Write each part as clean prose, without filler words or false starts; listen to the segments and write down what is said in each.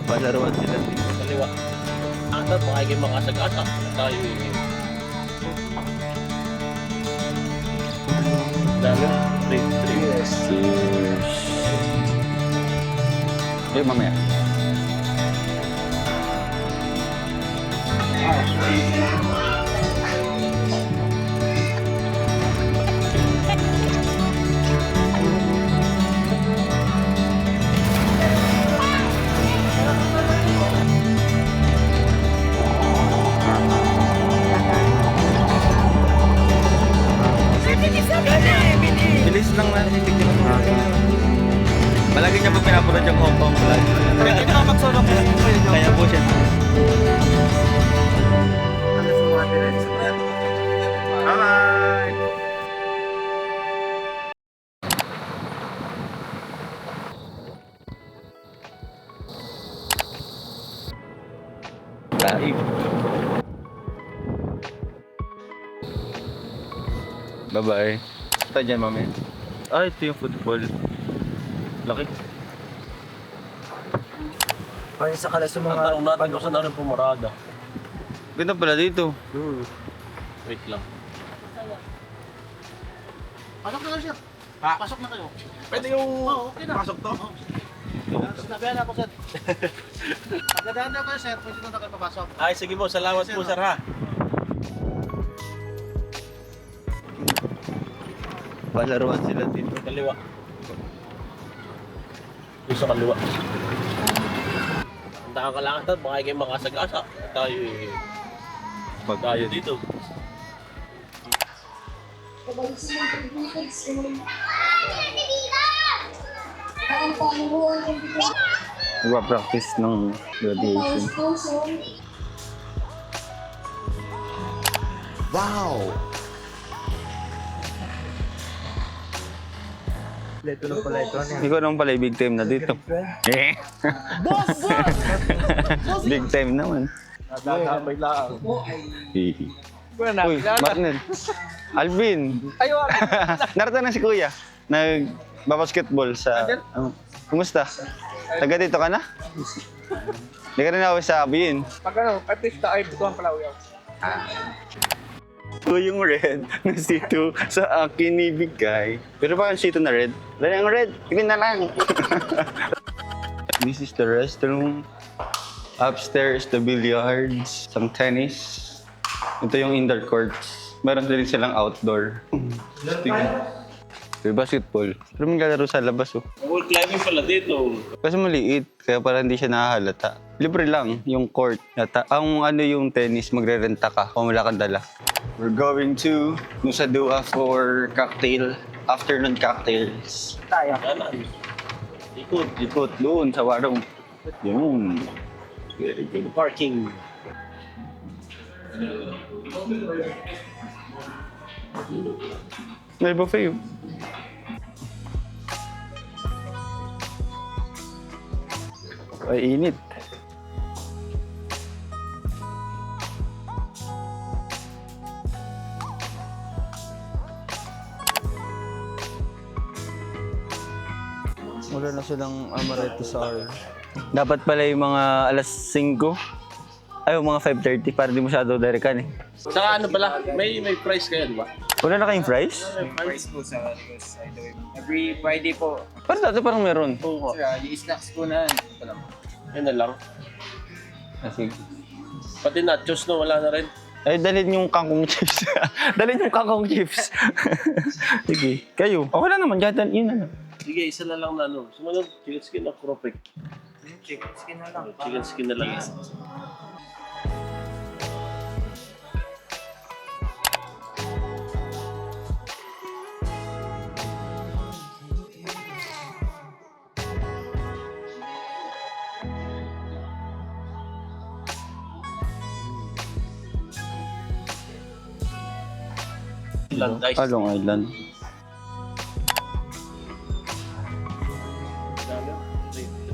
Palaruan sila dito. Kaliwa. Ata, baka kayo makasag-asa. Tayo dami. 3-3. Yes. Cheers. Eh, mamaya. Bilis lang na bigyan mo. Palagi niya po pinapurad yung Hong Kong vlog. Hindi na magsulok kaya po siya. Bye-bye! Live. Bye-bye. Ito dyan, mami. Ah, ito yung football. Laki. Ay, sa kala sa Ang mga... tanong natin kung saan na rin pumarada. Ganda pala dito. Wait lang. Pasok na kayo, sir. Pasok na kayo. Pwede yung... Oo, okay na. Pasok to? Sinabihan na ako, sir. Pagdadaan na kayo, sir. Pwede na kayo papasok. Ay, sige po. Salamat po, sir, ha. Palaruan sila dito. Kaliwa. Yung sa kaliwa. Tandaan ka lang ata, baka kayo makasag-asa. Tayo dito. Nagpa-practice ng graduation. Ito na pala ito. Hindi ko naman pala yung big time na dito. Eh. Big time naman. Nagagabay lang. Hihi. Uy, Marnel. Alvin. Ayaw, Narito na si Kuya. Nag-basketball sa... Kumusta? Taga dito ka na? Hindi ka rin ako sa Abiyin. pag ano, at least ay butuhan pala uyaw. Ito yung red na sito sa akin ibigay. Pero bakit sito na red? Dali ang red, tingin na lang. This is the restroom. Upstairs, the billiards, some tennis. Ito yung indoor courts. Meron din silang outdoor. May basketball. Pero may galaro sa labas oh. Wall climbing pala dito. Kasi maliit, kaya parang hindi siya nakahalata. Libre lang yung court. Yata. Ang ano yung tennis, magre-renta ka kung wala kang dala. We're going to Nusa Dua for cocktail, afternoon cocktails. Kanan. Ikot. Ikot doon sa warong. Yun. Very good. Parking. May buffet yun. Ay, init. Wala na silang amaretto sour. Dapat pala yung mga alas 5. Ay, mga 5:30 para di masyado darikan eh. Saka ano pala, may price kayo, di ba? Wala na kayong fries? Price po sa every Friday po. Pero dati parang meron. Oo. Sir, yung snacks po na ito lang. Yan na lang. Sige. Pati nachos no, wala na rin. Ay, dalhin yung kangkong chips. Dalhin yung kangkong chips. Sige. Kayo. Okay lang naman. Dyan, yun na lang. Sige, isa na lang na ano. Sumunod, chicken skin na cropek. Chicken skin na lang. Chicken skin na lang. Long Island. Long Island.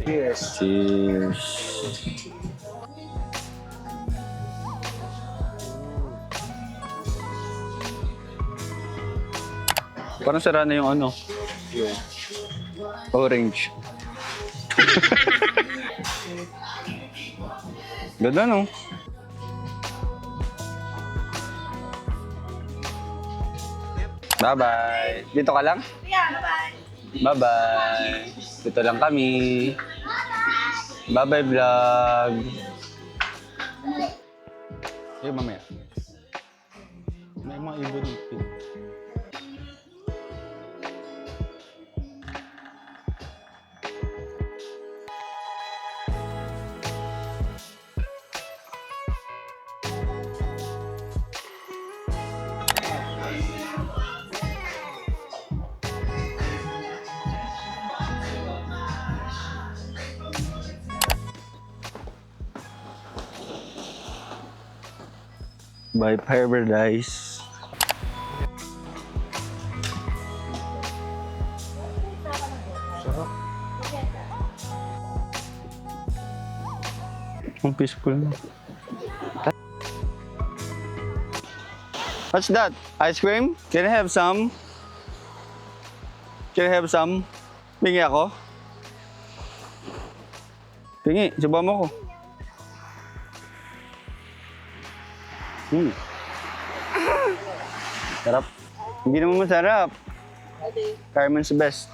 Yes. Cheers. Parang sara na yung ano. Yung orange. Ganda, no? Bye-bye. Dito ka lang? Yeah, bye. Bye-bye. Dito lang kami. Bye-bye, vlog. Sige, mamaya. May mga ibon dito. By Paradise. Ang peaceful na. What's that? Ice cream? Can I have some? Can I have some? Pingi ako? Pingi, subukan mo ko. Sarap. Hindi naman masarap. Carmen's the best.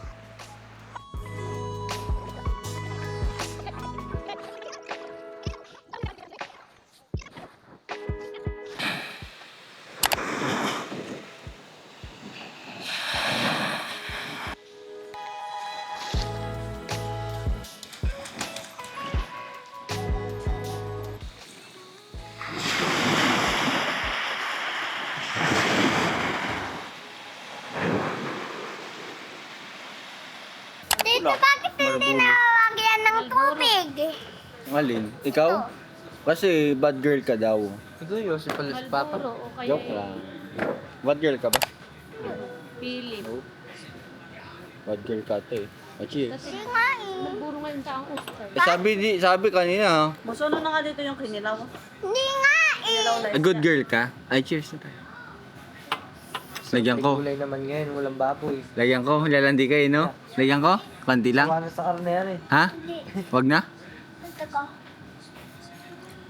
Tito, bakit hindi nawawagyan ng tubig? Alin? Ikaw? Kasi bad girl ka daw. Ito yung si pala si Papa. Joke lang. Bad girl ka ba? Philip. Bad girl ka ate. Achi. Kasi Hindi nga eh. nagburo ngayon sa ang Oscar. Sabi kanina ha. Masono na nga dito yung kinilaw. Hindi nga eh. A good girl ka? Ay, cheers na tayo. Lagyan ko. Gulay naman ngayon, walang baboy. Lagyan ko. Lalandi kayo, no? Lagyan ko? Konti lang. Wala sa karne yan eh. Ha? Wag na? Gusto ko.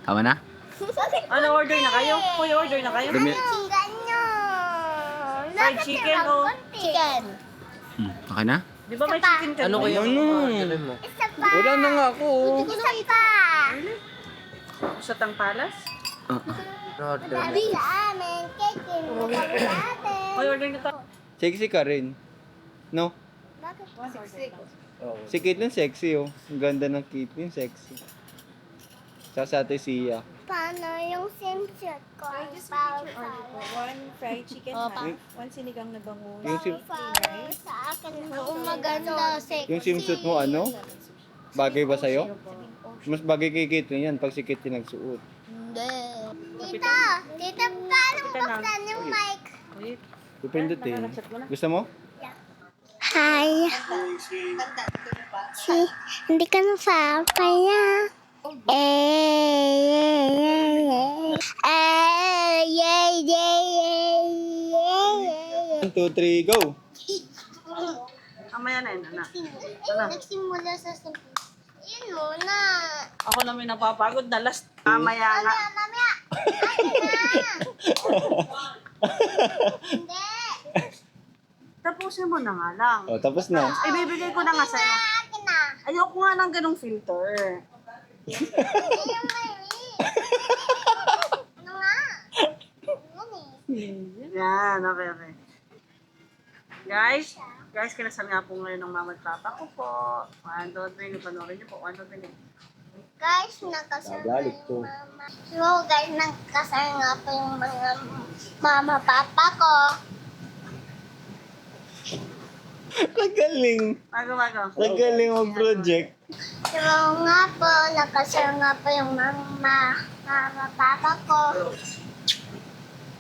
Tama na? Ano, order na kayo? Uy, order na kayo? Dumi- Chicken nyo. Fried chicken o? Chicken. Okay na? Di ba may chicken ka? Ano kaya? Ano mo? Isa pa. Wala na nga ako. Isa pa. Sa Tangpalas? Order. Sabi sa amin, chicken. Sabi sa atin. Uy, order na to. Sexy ka rin. No? Bakit? Si Caitlyn sexy, oh. Ang ganda ng Caitlyn, sexy. Sa ate siya. Paano yung swimsuit ko? Power One fried chicken half, one sinigang na bangus. Yung, sa akin. Oo, maganda. Sexy. yung swimsuit mo, ano? Bagay ba sa'yo? Mas bagay kay Caitlyn yan pag si Caitlyn nagsuot. Hindi. Tita, tita, paano buksan yung mic? Depende eh. Gusto mo? Hi. Hindi ka napapaya. One, two, three, go! Amaya na yun, anak. Nagsimula sa simple. Yun muna. Ako na may napapagod na last. Amaya nga. Mamaya. Akin na. Hindi. Tapusin mo na nga lang. Oh, tapos na. Ibibigay ko na nga sa'yo. Akin na. Ayoko nga ng ganong filter. Ayun, Mary. Ano nga? Yan eh. Yan, okay. Guys, kinasal nga po ngayon ng mama at papa ko po. 1, 2, 3, napanoorin niyo po. 1, 2, 3. Guys, nakasal na Nabalik to. yung mama. So guys, nakasal nga po yung mga mama, papa ko. Nagaling. Bago. Nagaling mag-project. So nga po, nakasal nga po yung mama, papa ko.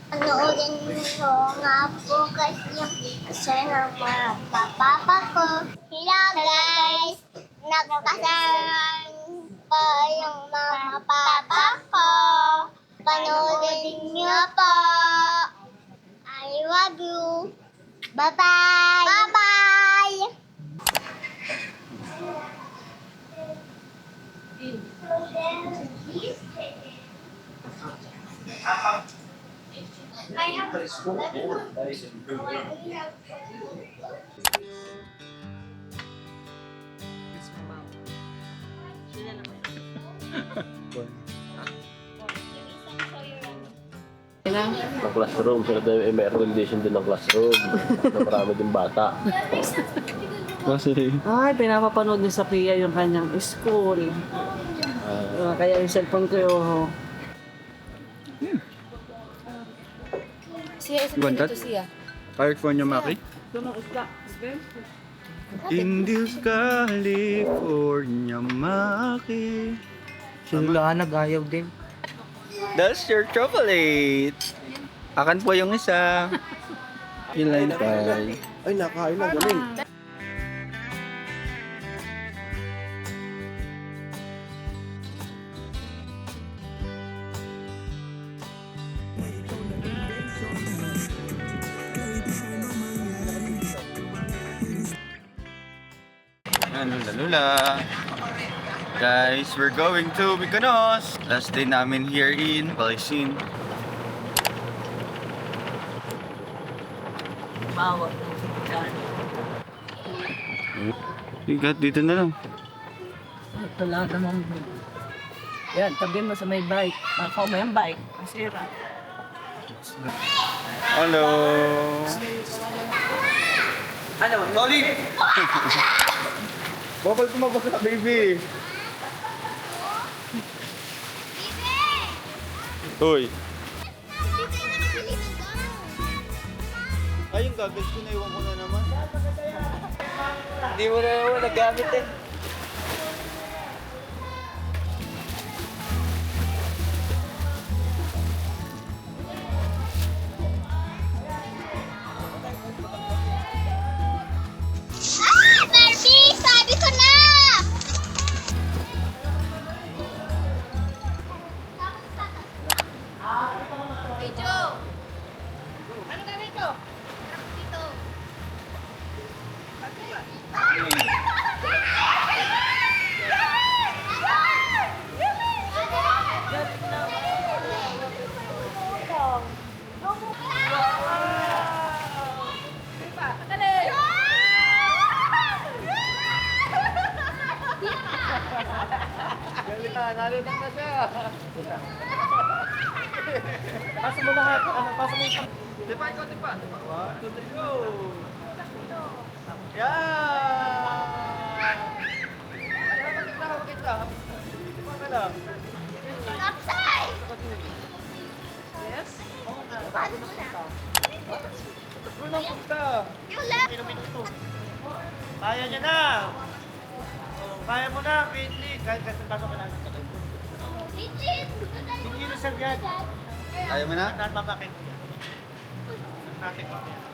Panoorin niyo nga po kasi yung kasal ng mama, papa ko. Hello guys! Nakasal po yung mama, papa ko. Panoorin niyo po. I love you. Bye-bye! Bye-bye! Ang classroom, sila tayo may recommendation din ng classroom. Na marami din bata. Kasi, Ay, pinapapanood ni Sophia yung kanyang school. Kaya yung cellphone ko yung... Siya, isang You want dito that? siya. California Maki? Tunong isda. In this California Maki. Sila nag-ayaw din. That's your chocolate. Akan po yung isa. Inline pie. Ay, nakain na. Galing. Lula. Guys, we're going to Mykonos. Last day namin here in Palisin. Bawat. Ikat dito na lang. Ito lang naman. Yan, tabi mo sa may bike. Ako mo yung bike. Masira. Hello. Ano? Solid. Bawal tumabasa, baby. Hoy. Ay, yung goggles ko naiwan ko na naman. Hindi mo na naman nagamit eh. Barbie, sabi ko na! Video! Ano gagawin ko? Dito. Nalutang na siya. Pasa mo lahat. Pasa mo yung... Dipa, ikaw, dipa. 1, 2, 3, go! Yan! Ay, kita. Dipa ka lang. Kapsay! Yes? Paano mo na? Unang punta. Yung left! Kaya niya na. Kaya mo na, Pinley. Kahit pasok ka na. Legit! Hindi na sir yan. Ayaw mo na? Napapakit ko yan. Napapakit ko yan.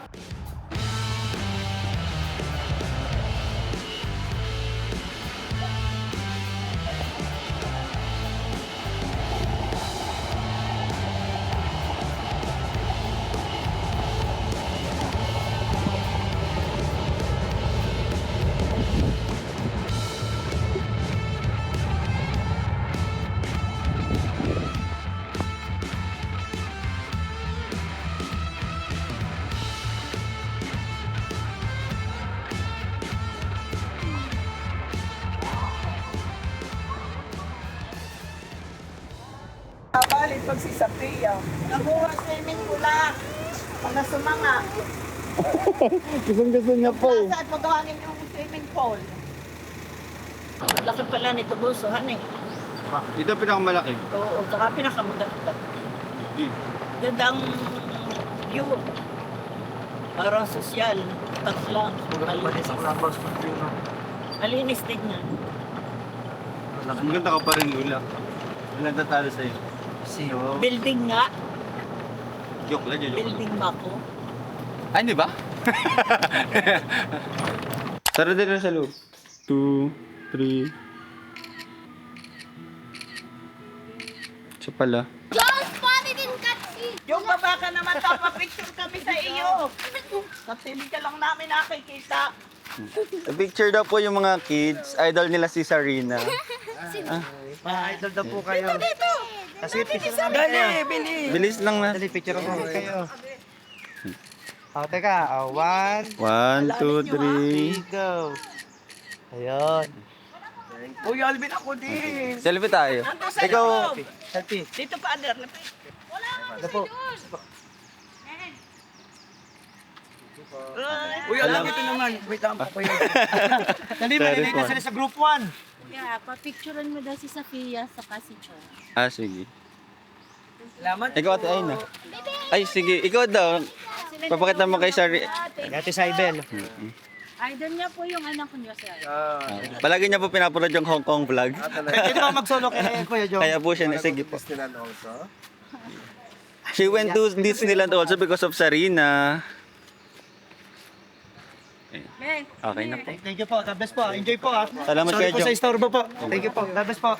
Kapalit pag si Sophia. Nabuha swimming pool lang. Mga sumanga. Gusto niya po. Saan magawangin yung swimming pool? Laki pala nito buso, honey. Ito pinakamalaki. Oo, saka pinakamaganda. Gandang view. Parang sosyal. Tax lang. Malinis din yan. Ang ganda ka pa rin, Lula. Wala tatalo sa'yo. Building nga. Joke lang yun. Building ba ko? Ay, di ba? Tara din na sa loob. 2, 3. Siya pala. Don't spotted in cutscene! Yung baba ka naman, papapicture kami sa iyo. Kasi hindi ka lang namin nakikita. Picture daw po yung mga kids. Idol nila si Sarina. Ma-idol daw po kayo. Dito! Kasi picture namin kayo. Bilis lang na. Picture namin kayo. Oh, teka. Oh, 1, 1, 2, 3. 3, go. Ayun. Uy, Alvin, ako din. Selfie tayo. Nandun sa Ikaw, loob. Selfie. Dito pa, Ander. Lapit. Ito po. Uy, alam ito naman. Wait lang po kayo. Dali, malilate na sila sa group 1. Yeah, papicturean mo daw si Safia sa si Chong. ah, sige. Salamat. Ikaw ate, ayun na. Ay, sige. Ikaw daw. Papakita mo kay Sari. Ate Saibel. Idol niya po yung anak ko niya, sir. Palagi niya po pinapanood yung Hong Kong vlog. Pwede ba mag-solo kay Kuya Joe? Kaya po siya na, sige po. She went to Disneyland also because of Sarina. Okay na po. Thank you po. God bless po. Enjoy po ha. Salamat Sorry kayo, po Joe. sa istorbo po. Thank you po. God bless po.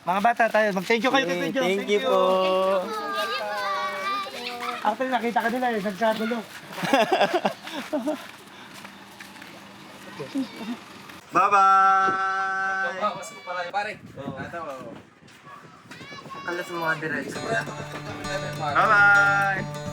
Mga bata tayo. Mag-thank you kayo kay Kuya Joe. Thank you po. Actually, nakita ka nila eh. Nagkagulo. Bye-bye! Alas mga diretso. Bye-bye!